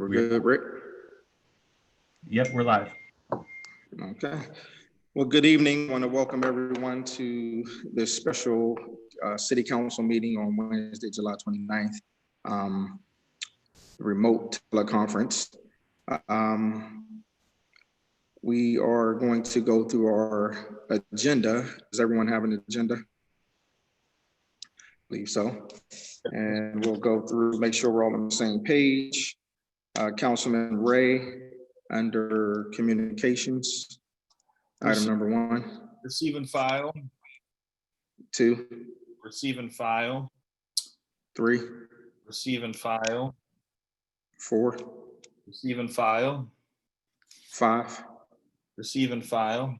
We're good, Rick? Yep, we're live. Okay. Well, good evening. I want to welcome everyone to this special City Council meeting on Wednesday, July 29th, remote teleconference. We are going to go through our agenda. Does everyone have an agenda? I believe so. And we'll go through, make sure we're all on the same page. Councilman Ray, under communications, item number 1. Receive and file. 2, Receive and file. 3, Receive and file. 4, Receive and file. 5, Receive and file.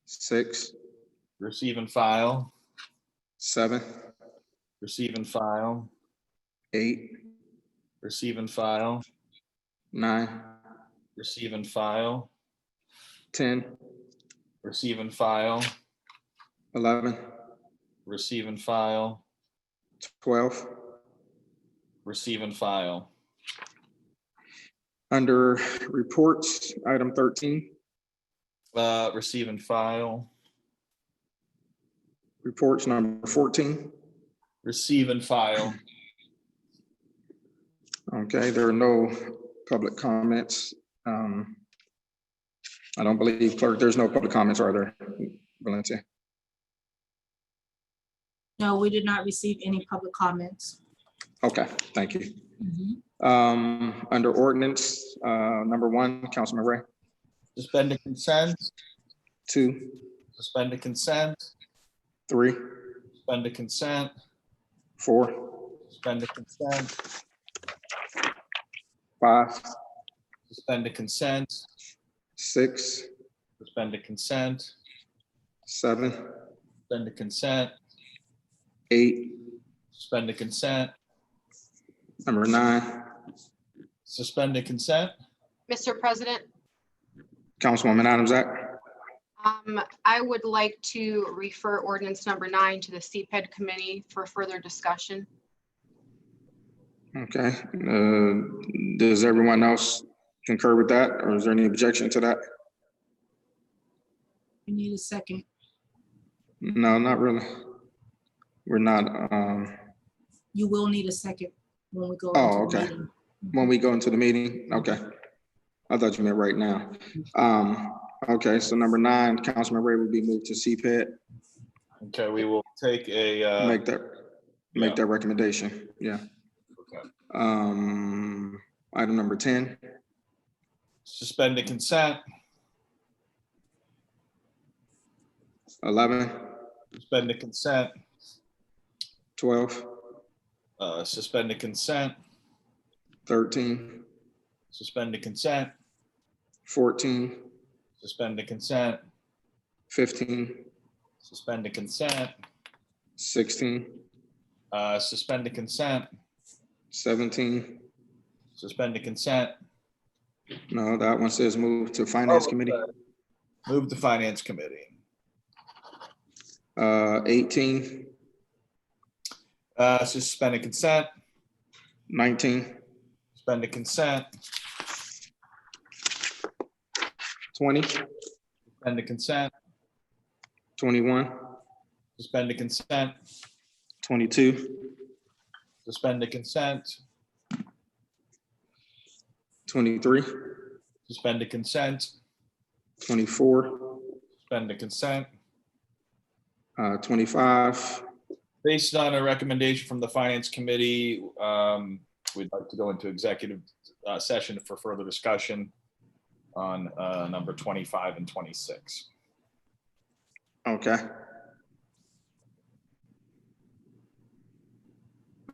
6, Receive and file. 7, Receive and file. 8, Receive and file. 9, Receive and file. 10, Receive and file. 11, Receive and file. 12. Receive and file. Under reports, item 13. Receive and file. Reports number 14. Receive and file. Okay, there are no public comments. I don't believe, clerk, there's no public comments, are there, Valencia? No, we did not receive any public comments. Okay, thank you. Mhm. Under ordinance, number 1, Councilman Ray. Suspend the consent. 2, Suspend the consent. 3, Suspend the consent. 4, Suspend the consent. 5, Suspend the consent. 6, Suspend the consent. 7, Suspend the consent. 8, Suspend the consent. number 9, Suspend the consent. Mr. President, Councilwoman Adams Act. I would like to refer ordinance number 9 to the CPED committee for further discussion. Okay, does everyone else concur with that, or is there any objection to that? We need a second. No, not really. We're not, You will need a second when we go. Oh, into the okay. meeting. when we go into the meeting, okay. I thought you meant right now. Okay, so number 9, Councilman Ray will be moved to CPED. Okay, we will take a, Make that recommendation, yeah. okay. Item number 10, Suspend the consent. 11, Suspend the consent. 12, Suspend the consent. 13, Suspend the consent. 14, Suspend the consent. 15, Suspend the consent. 16, Suspend the consent. 17. Suspend the consent. No, that one says move to Finance Committee. Move to Finance Committee. 18, Suspend the consent. 19, Suspend the consent. 20, Suspend the consent. 21, Suspend the consent. 22, Suspend the consent. 23, Suspend the consent. 24, Suspend the consent. 25, Based on a recommendation from the Finance Committee, we'd like to go into executive session for further discussion on number 25 and 26. okay.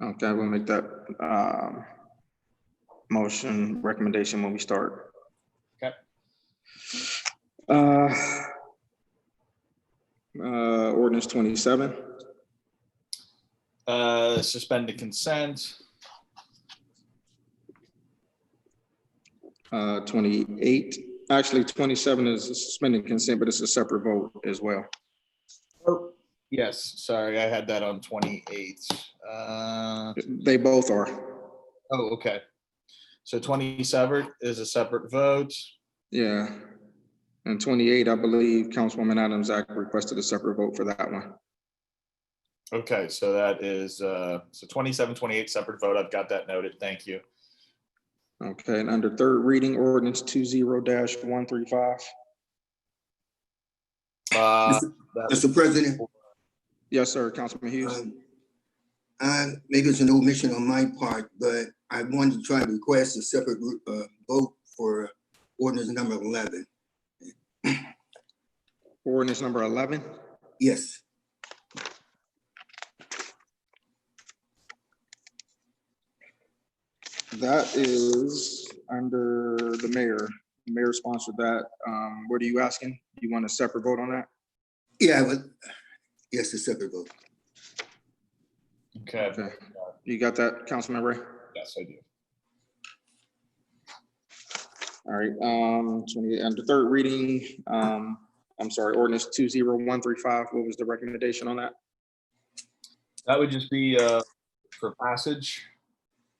Okay, we'll make that motion recommendation when we start. Okay. Ordinance 27, Suspend the consent. 28, actually 27 is a suspended consent, but it's a separate vote as well. Oh, yes, sorry, I had that on 28. They both are. Oh, okay. So 27 is a separate vote. Yeah. And 28, I believe Councilwoman Adams Act requested a separate vote for that one. Okay, so that is, so 27, 28 separate vote. I've got that noted. Thank you. Okay, and under third reading, ordinance 20-135. That- Mr. President, Yes, sir, Councilman Hughes. maybe it's an omission on my part, but I wanted to try to request a separate vote for ordinance number 11. Ordinance number 11. Yes, That is under the mayor. The mayor sponsored that. What are you asking? You want a separate vote on that? yeah, but yes, a separate vote. Okay, Okay. You got that, Councilman Ray? yes, I do. All right, 28, under third reading, I'm sorry, ordinance 20135. What was the recommendation on that? That would just be for passage.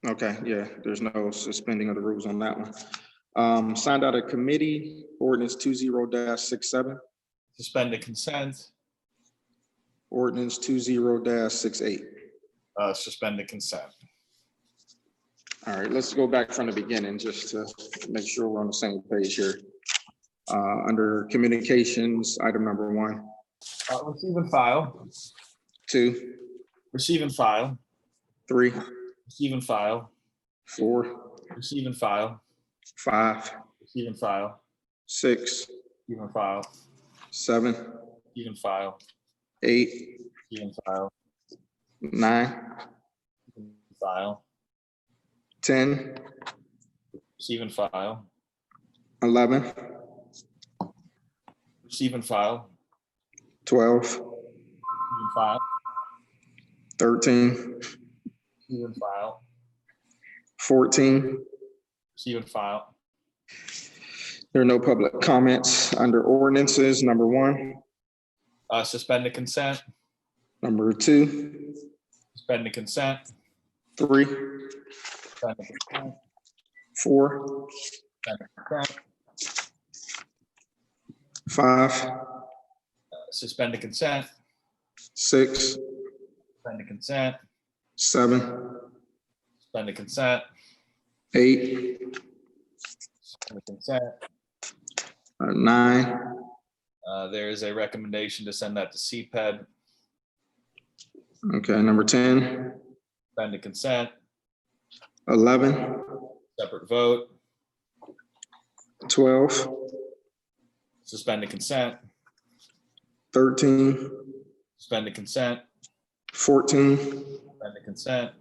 Okay, yeah, there's no suspending of the rules on that one. Signed out of committee, ordinance 20-67, Suspend the consent, ordinance 20-68. suspend the consent. All right, let's go back from the beginning just to make sure we're on the same page here. Under communications, item number 1, Receive and file, 2, receive and file, 3, receive and file, 4, receive and file, 5, receive and file, 6, receive and file, 7, receive and file, 8, receive and file, 9, receive and file, 10, receive and file, 11, receive and file, 12, receive and file, 13, receive and file, 14. receive and file. There are no public comments under ordinances. Number 1, Suspend the consent, number 2, suspend the consent, 3, suspend the consent, 4, suspend the consent, 5, suspend the consent, 6, suspend the consent, 7, suspend the consent, 8, suspend the consent. 9, There is a recommendation to send that to CPED, okay, number 10, suspend the consent, 11, separate vote, 12, suspend the consent, 13, suspend the consent, 14, suspend the consent,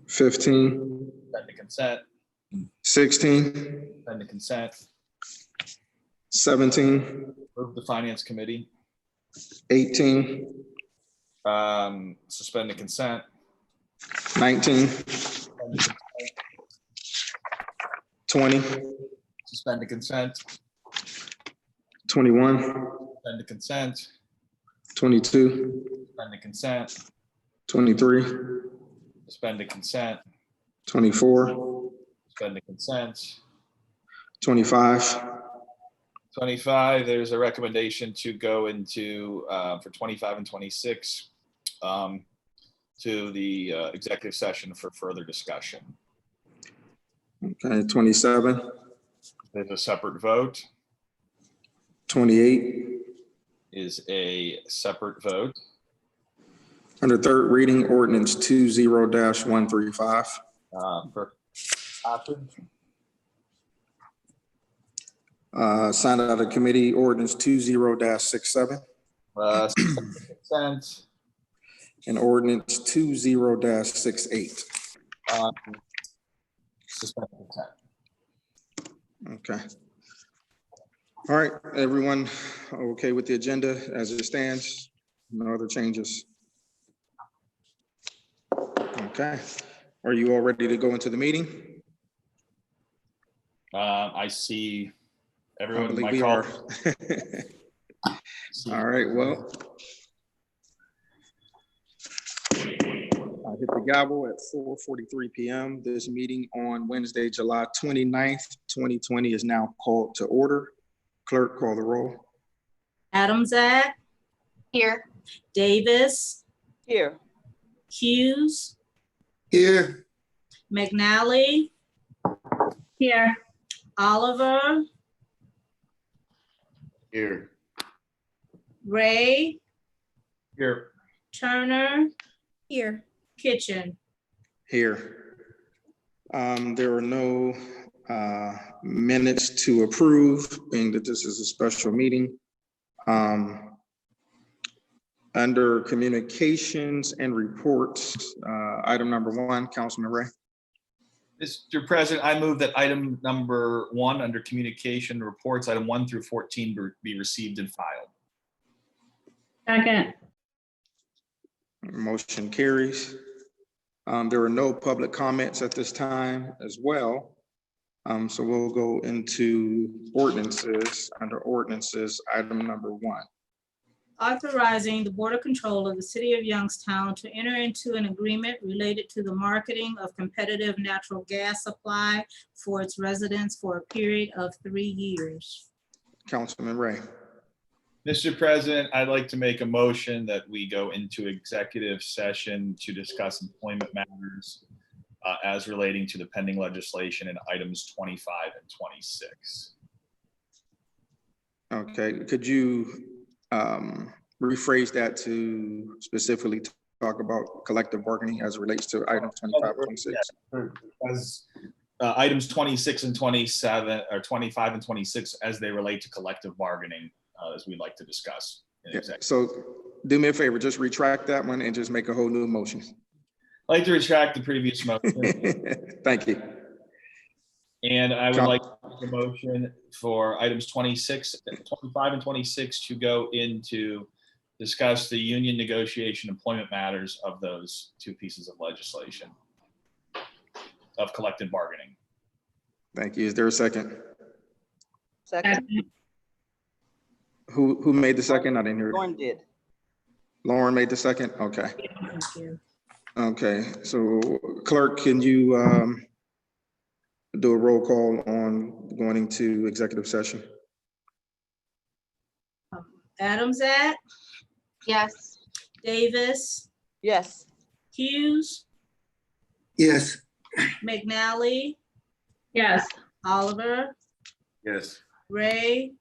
15, suspend the consent, 16, suspend the consent, 17, move the finance committee, 18, suspend the consent, 19, suspend the consent, 20, suspend the consent, 21, suspend the consent, 22, suspend the consent, 23, suspend the consent, 24, suspend the consent. 25, 25, there's a recommendation to go into, for 25 and 26, to the executive session for further discussion. okay, 27, There's a separate vote, 28. is a separate vote. Under third reading, ordinance 20-135. For passage. Signed out of committee, ordinance 20-67 Suspend the consent, and ordinance 20-68. suspend the consent. Okay. All right, everyone, okay with the agenda as it stands? No other changes? Okay. Are you all ready to go into the meeting? I see I everyone in believe my we call. are. All right, well. I hit the gavel at 4:43 p.m. This meeting on Wednesday, July 29th, 2020 is now called to order. Clerk, call the roll. Adamzak, Here. Davis, Here. Hughes, Here, McNally, Here. Oliver, Here. Ray, Here. Turner. Here. Kitchen. Here. There are no minutes to approve, being that this is a special meeting. Under communications and reports, item number 1, Councilman Ray. Mr. President, I move that item number 1 under communication reports, item 1 through 14 be received and filed. Second. Motion carries. There are no public comments at this time as well. So we'll go into ordinances. Under ordinances, item number 1. Authorizing the Board of Control of the City of Youngstown to enter into an agreement related to the marketing of competitive natural gas supply for its residents for a period of 3 years. Councilman Ray. Mr. President, I'd like to make a motion that we go into executive session to discuss employment matters as relating to the pending legislation in items 25 and 26. Okay, could you rephrase that to specifically talk about collective bargaining as it relates to items 25 and 26? As items 26 and 27, or 25 and 26, as they relate to collective bargaining, as we'd like to discuss. In Yeah, executive. so do me a favor, just retract that one and just make a whole new motion. I'd like to retract the previous motion, Thank you. and I would like to make a motion for items 26, 25 and 26 to go into discuss the union negotiation employment matters of those 2 pieces of legislation of collective bargaining. Thank you. Is there a second? Second. Who made the second? I didn't hear it. Lauren did. Lauren made the second? Okay. Thank you. Okay, so clerk, can you do a roll call on going into executive session? Adamzak, Yes. Davis, Yes. Hughes, yes, McNally, Yes. Oliver, Yes. Ray,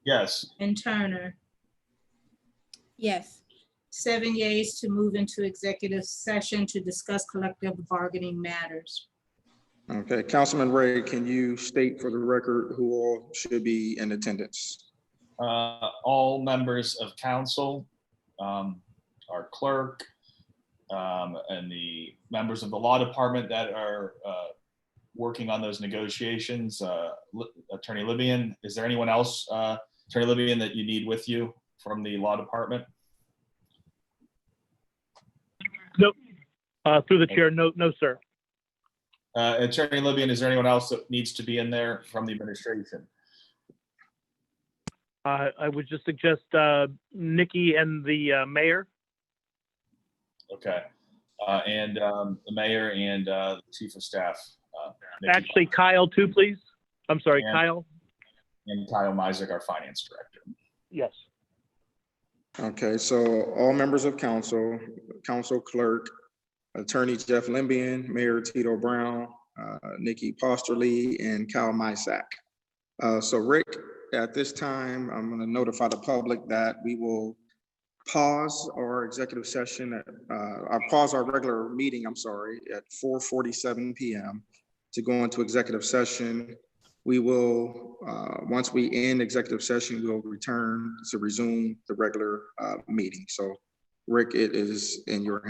Yes. and Turner. Yes. 7 yeas to move into executive session to discuss collective bargaining matters. Okay, Councilman Ray, can you state for the record who all should be in attendance? All members of council, our clerk, and the members of the law department that are working on those negotiations. Attorney Libyan, is there anyone else, Attorney Libyan, that you need with you from the law department? Nope. Through the chair, no, sir. Attorney Libyan, is there anyone else that needs to be in there from the administration? I would just suggest Nikki and the mayor. Okay. And the mayor and the chief of staff. Nikki Actually, Kyle too, please. I'm sorry, And- Kyle. And Kyle Mizek, our finance director. Yes. Okay, so all members of council, council clerk, Attorney Jeff Limbian, Mayor Tito Brown, Nikki Posterly, and Kyle Mizek. So Rick, at this time, I'm going to notify the public that we will pause our executive session, I'll pause our regular meeting, I'm sorry, at 4:47 p.m. to go into executive session. We will, once we end executive session, we'll return to resume the regular meeting. So Rick, it is in your hands.